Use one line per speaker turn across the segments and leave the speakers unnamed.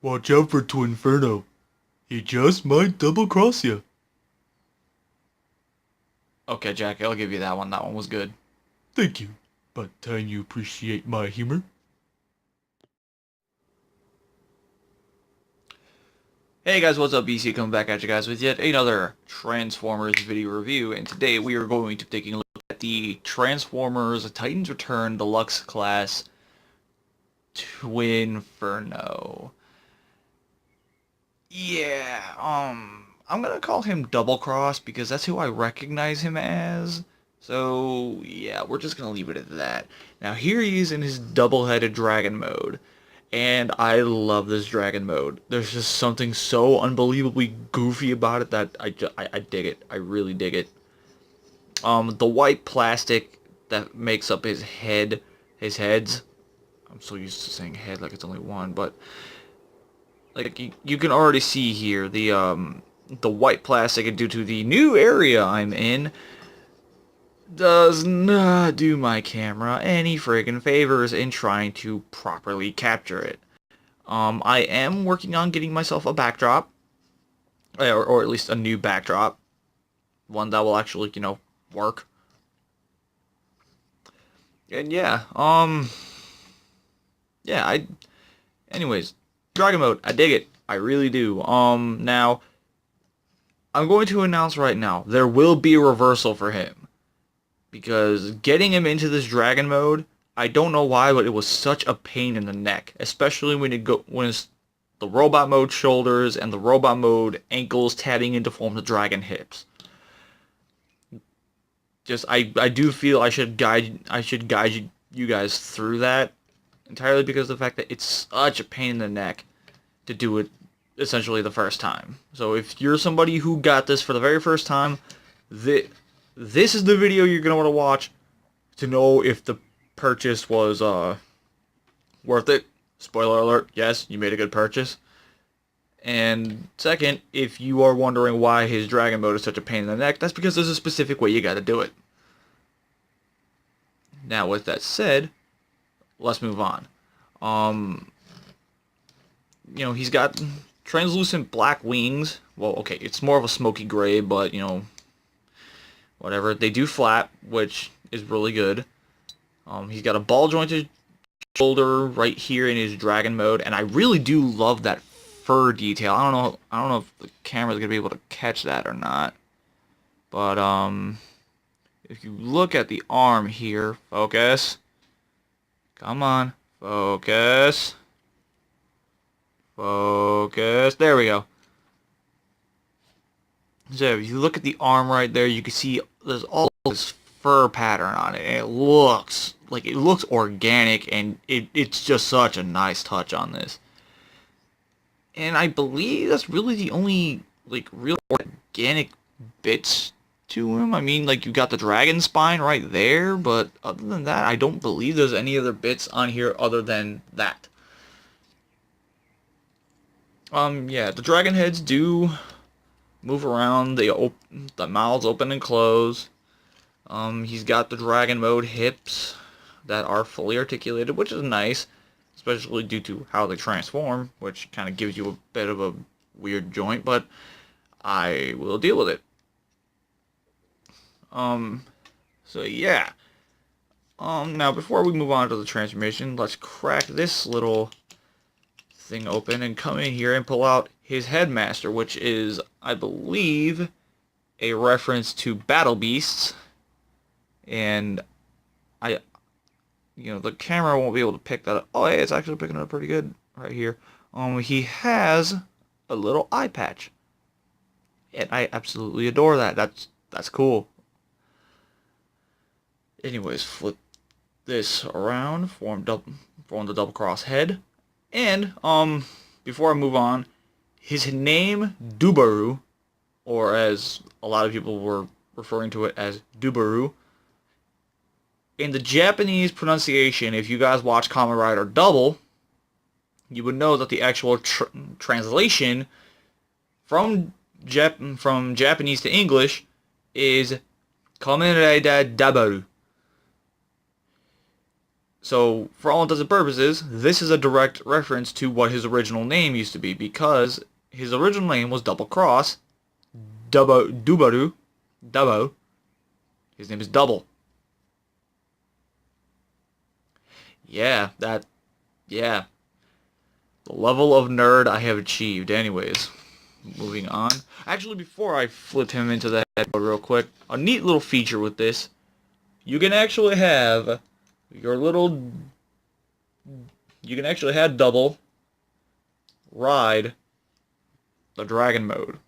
Watch out for Twinferno. He just might double-cross you.
Okay, Jack, I'll give you that one. That one was good.
Thank you. But time you appreciate my humor.
Hey guys, what's up? BC coming back at you guys with yet another Transformers video review, and today we are going to be taking a look at the Transformers Titans Return Deluxe Class Twinferno. Yeah, I'm gonna call him Doublecross because that's who I recognize him as. So, yeah, we're just gonna leave it at that. Now, here he is in his double-headed dragon mode. And I love this dragon mode. There's just something so unbelievably goofy about it that I dig it. I really dig it. The white plastic that makes up his heads. I'm so used to saying head like it's only one, but like you can already see here the white plastic, and due to the new area I'm in, does not do my camera any friggin' favors in trying to properly capture it. I am working on getting myself a backdrop, or at least a new backdrop, one that will actually, work. And yeah, yeah, anyways, Dragon Mode, I dig it, I really do. Now, I'm going to announce right now, there will be a reversal for him, because getting him into this Dragon Mode, I don't know why, but it was such a pain in the neck, especially when it's the robot mode shoulders and the robot mode ankles tabbing in to form the dragon hips. Just I do feel I should guide you guys through that entirely because of the fact that it's such a pain in the neck to do it essentially the first time. So if you're somebody who got this for the very first time, this is the video you're gonna want to watch to know if the purchase was worth it. Spoiler alert, yes, you made a good purchase. And second, if you are wondering why his dragon mode is such a pain in the neck, that's because there's a specific way you gotta do it. Now, with that said, let's move on. Um, he's got translucent black wings. Well, okay, it's more of a smoky gray, but, whatever. They do flap, which is really good. He's got a ball jointed shoulder right here in his dragon mode, and I really do love that fur detail. I don't know if the camera's gonna be able to catch that or not. But if you look at the arm here, focus. Come on, focus. Focus. There we go. So if you look at the arm right there, you can see there's all this fur pattern on it. And it looks organic, and it's just such a nice touch on this. And I believe that's really the only, real organic bits to him. I mean, you got the dragon spine right there, but other than that, I don't believe there's any other bits on here other than that. Yeah, the dragon heads do move around. The mouths open and close. He's got the dragon mode hips that are fully articulated, which is nice, especially due to how they transform, which kind of gives you a bit of a weird joint, but I will deal with it. So yeah. Now before we move on to the transformation, let's crack this little thing open and come in here and pull out his headmaster, which is, I believe, a reference to Battle Beasts. And the camera won't be able to pick that up. Oh, hey, it's actually picking it up pretty good right here. He has a little eye patch, and I absolutely adore that. That's cool. Anyways, flip this around, form the double cross head, and before I move on, his name Dubaru, or as a lot of people were referring to it as Dubaru. In the Japanese pronunciation, if you guys watch Kamen Rider Double, you would know that the actual translation from Japanese to English is Kamen Rider Dabaru. So, for all intents and purposes, this is a direct reference to what his original name used to be, because his original name was Doublecross, Double. His name is Double. Yeah, yeah. The level of nerd I have achieved. Anyways, moving on. Actually, before I flip him into the head real quick, a neat little feature with this, you can actually have your little, you can actually have Double ride the dragon mode.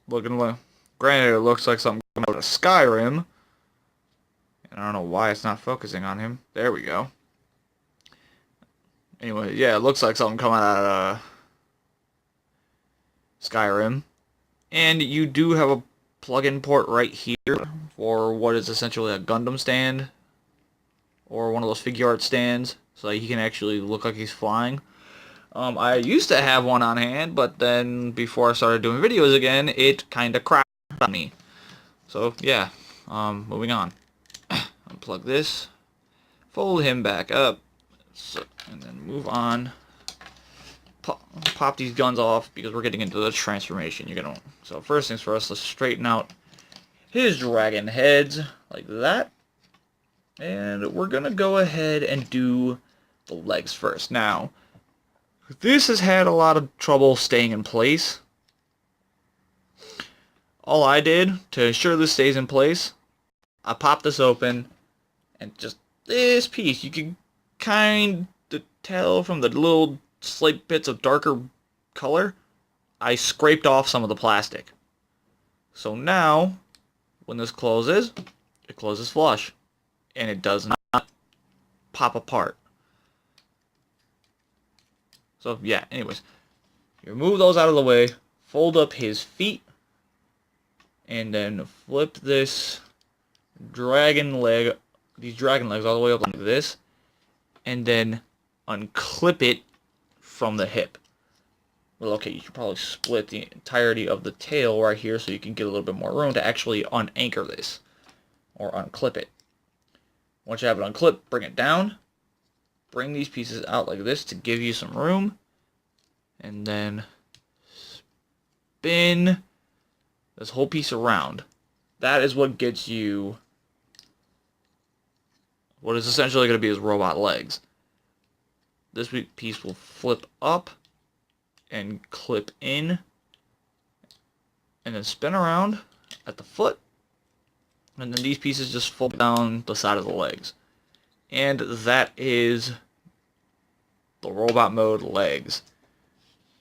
Looking like, granted, it looks like something coming out of Skyrim. And I don't know why it's not focusing on him. There we go. Anyway, yeah, it looks like something coming out of Skyrim. And you do have a plug-in port right here for what is essentially a Gundam stand. Or one of those figure art stands. So that he can actually look like he's flying. I used to have one on hand, but then before I started doing videos again, it kind of crashed on me. So, yeah. Moving on. Unplug this. Fold him back up. So, and then move on. Pop these guns off because we're getting into the transformation. So first things first, let's straighten out his dragon heads like that. And we're gonna go ahead and do the legs first. Now, this has had a lot of trouble staying in place. All I did to ensure this stays in place, I popped this open, and just this piece, you can kind of tell from the little slight bits of darker color, I scraped off some of the plastic. So now, when this closes, it closes flush, and it does not pop apart. So yeah, anyways, you remove those out of the way, fold up his feet, and then flip this these dragon legs all the way up like this, and then unclip it from the hip. Well, okay, you should probably split the entirety of the tail right here so you can get a little bit more room to actually unanchor this, or unclip it. Once you have it unclipped, bring it down, bring these pieces out like this to give you some room, and then spin this whole piece around. That is what gets you what is essentially going to be his robot legs. This piece will flip up and clip in, and then spin around at the foot, and then these pieces just fold down the side of the legs. And that is the robot mode legs.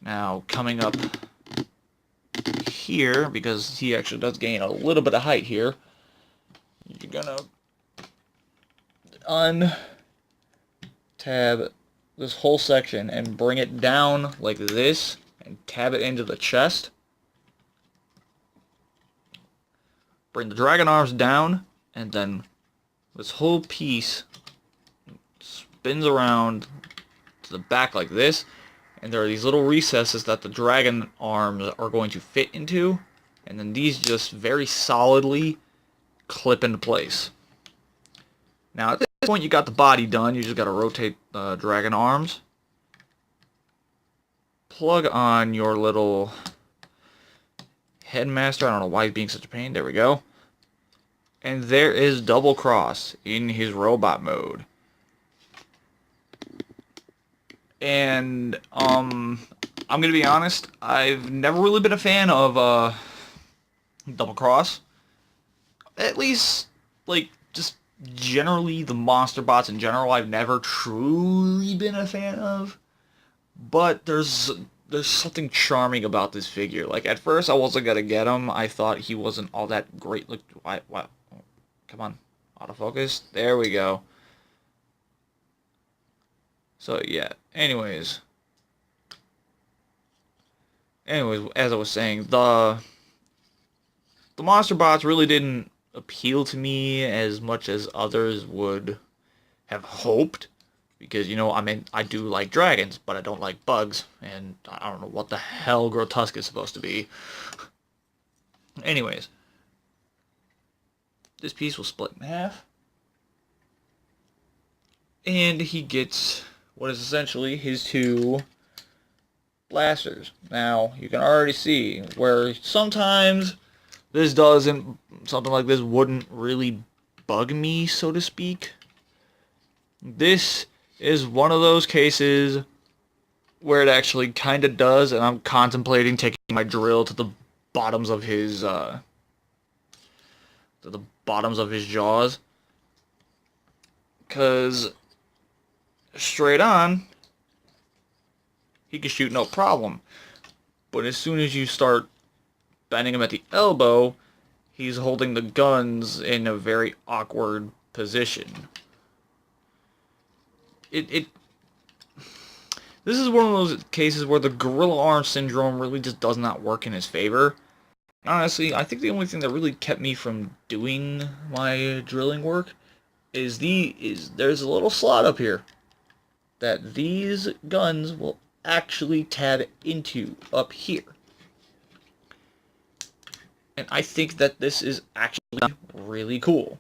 Now, coming up here, because he actually does gain a little bit of height here, you're gonna untab this whole section and bring it down like this and tab it into the chest. Bring the dragon arms down, and then this whole piece spins around to the back like this, and there are these little recesses that the dragon arms are going to fit into, and then these just very solidly clip into place. Now at this point you got the body done, you just got to rotate the dragon arms, plug on your little headmaster. I don't know why he's being such a pain. There we go. And there is Doublecross in his robot mode. And I'm gonna be honest, I've never really been a fan of Doublecross. At least, like, just generally the monster bots in general, I've never truly been a fan of. But there's something charming about this figure. Like, at first I wasn't gonna get him. I thought he wasn't all that great. Look, why? Come on, autofocus. There we go. So yeah. Anyways, as I was saying, the monster bots really didn't appeal to me as much as others would have hoped. Because, you know, I mean, I do like dragons, but I don't like bugs, and I don't know what the hell Grotesque is supposed to be. Anyways, this piece will split in half. and he gets what is essentially his two blasters. Now, you can already see where sometimes something like this wouldn't really bug me, so to speak. This is one of those cases where it actually kind of does, and I'm contemplating taking my drill to the bottoms of his jaws, because straight on he can shoot no problem, but as soon as you start bending him at the elbow, he's holding the guns in a very awkward position. It This is one of those cases where the gorilla arm syndrome really just does not work in his favor. Honestly, I think the only thing that really kept me from doing my drilling work is there's a little slot up here that these guns will actually tab into up here. And I think that this is actually really cool.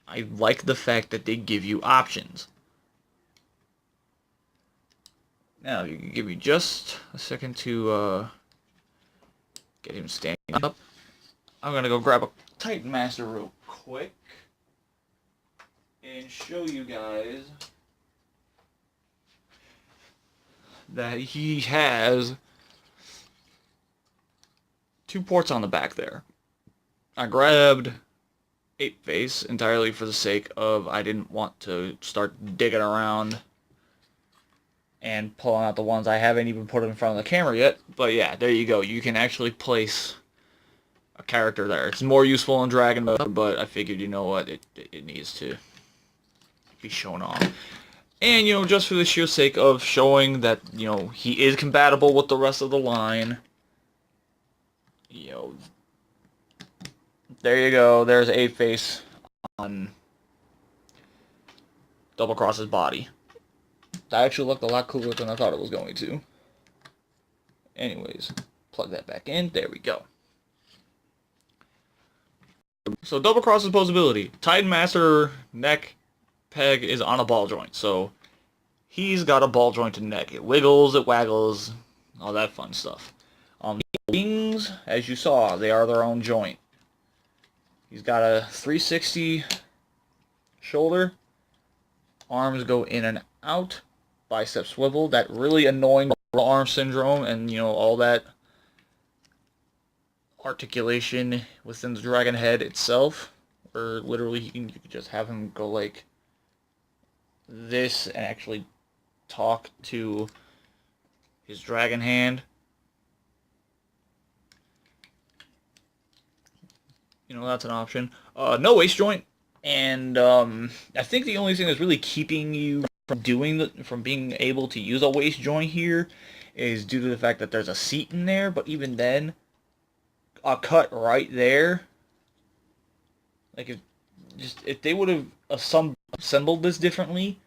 I like the fact that they give you options. Now, you can give me just a second to get him standing up. I'm going to go grab a Titan Master real quick and show you guys that he has two ports on the back there. I grabbed Ape Face entirely for the sake of I didn't want to start digging around and pulling out the ones I haven't even put in front of the camera yet. But yeah, there you go. You can actually place a character there. It's more useful in Dragon mode, but I figured, you know what, it needs to be shown off. And, just for the sheer sake of showing that, he is compatible with the rest of the line, there you go. There's Ape Face on Doublecross's body. That actually looked a lot cooler than I thought it was going to. Anyways, plug that back in. There we go. So Doublecross's posability. Titan Master neck peg is on a ball joint. So he's got a ball jointed neck. It wiggles, it waggles, all that fun stuff. The wings, as you saw, they are their own joint. He's got a 360 shoulder. Arms go in and out. Bicep swivel. That really annoying arm syndrome and, all that articulation within the dragon head itself. Or literally, you can just have him go like this and actually talk to his dragon hand. That's an option. No waist joint, and I think the only thing that's really keeping you from being able to use a waist joint here is due to the fact that there's a seat in there. But even then, a cut right there, like if they would have assembled this differently,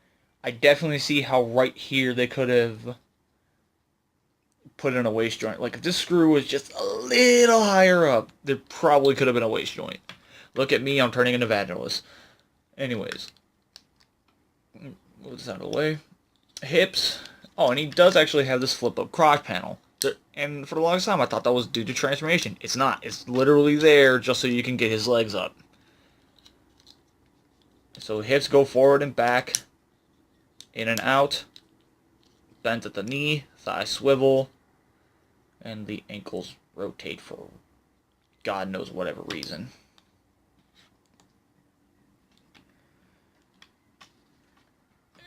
I definitely see how right here they could have put in a waist joint. Like if this screw was just a little higher up, there probably could have been a waist joint. Look at me, I'm turning into Vaginalis. Anyways, move this out of the way. Hips. Oh, and he does actually have this flip-up crotch panel. And for the longest time, I thought that was due to transformation. It's not. It's literally there just so you can get his legs up. So hips go forward and back, in and out, bent at the knee, thigh swivel, and the ankles rotate for God knows whatever reason.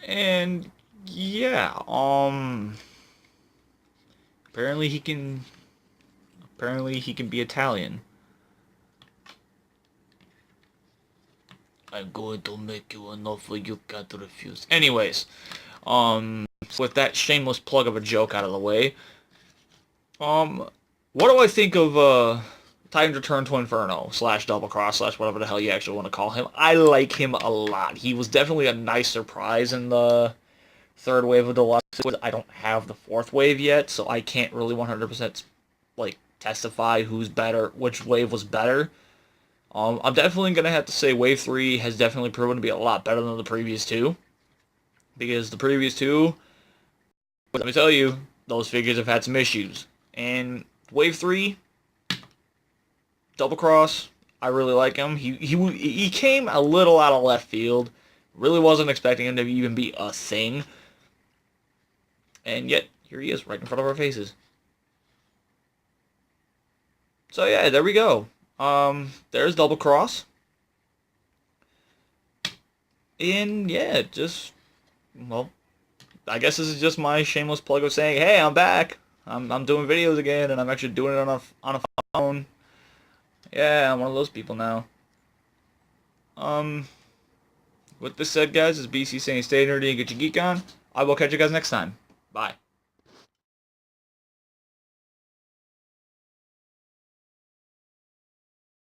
And yeah, apparently he can be Italian. I'm going to make you an offer you can't refuse. Anyways, with that shameless plug of a joke out of the way, what do I think of Titan's Return Twinferno / Doublecross / whatever the hell you actually want to call him? I like him a lot. He was definitely a nice surprise in the third wave of Deluxe. I don't have the fourth wave yet, so I can't really 100% like testify who's better, which wave was better. I'm definitely going to have to say Wave 3 has definitely proven to be a lot better than the previous two. Because the previous two, let me tell you, those figures have had some issues. And Wave 3, Doublecross, I really like him. He came a little out of left field. Really wasn't expecting him to even be a thing. And yet, here he is, right in front of our faces. So yeah, there we go. There's Doublecross. And yeah, just, well, I guess this is just my shameless plug of saying, hey, I'm back. I'm doing videos again, and I'm actually doing it on a phone. Yeah, I'm one of those people now. Um, with this said, guys, this is BC saying stay nerdy and get your geek on. I will catch you guys next time. Bye.